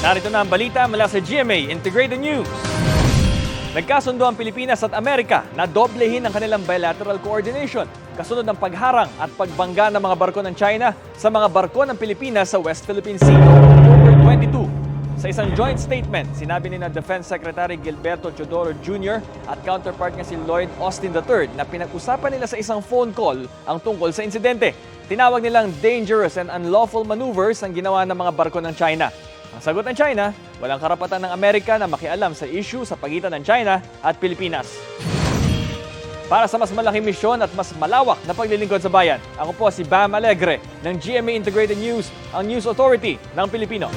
Narito na ang balita mula sa GMA Integrated News. Nagkasundo ang Pilipinas at Amerika na doblehin ang kanilang bilateral coordination kasunod ng pagharang at pagbangga ng mga barko ng China sa mga barko ng Pilipinas sa West Philippine Sea noong October 22. Sa isang joint statement, sinabi ni Defense Secretary Gilberto Teodoro Jr. at counterpart niya si Lloyd Austin III na pinag-usapan nila sa isang phone call ang tungkol sa insidente. Tinawag nilang dangerous and unlawful maneuvers ang ginawa ng mga barko ng China. Ang sagot ng China, walang karapatan ng Amerika na makialam sa issue sa pagitan ng China at Pilipinas. Para sa mas malaking misyon at mas malawak na paglilingkod sa bayan, ako po si Bam Alegre ng GMA Integrated News, ang News Authority ng Pilipino.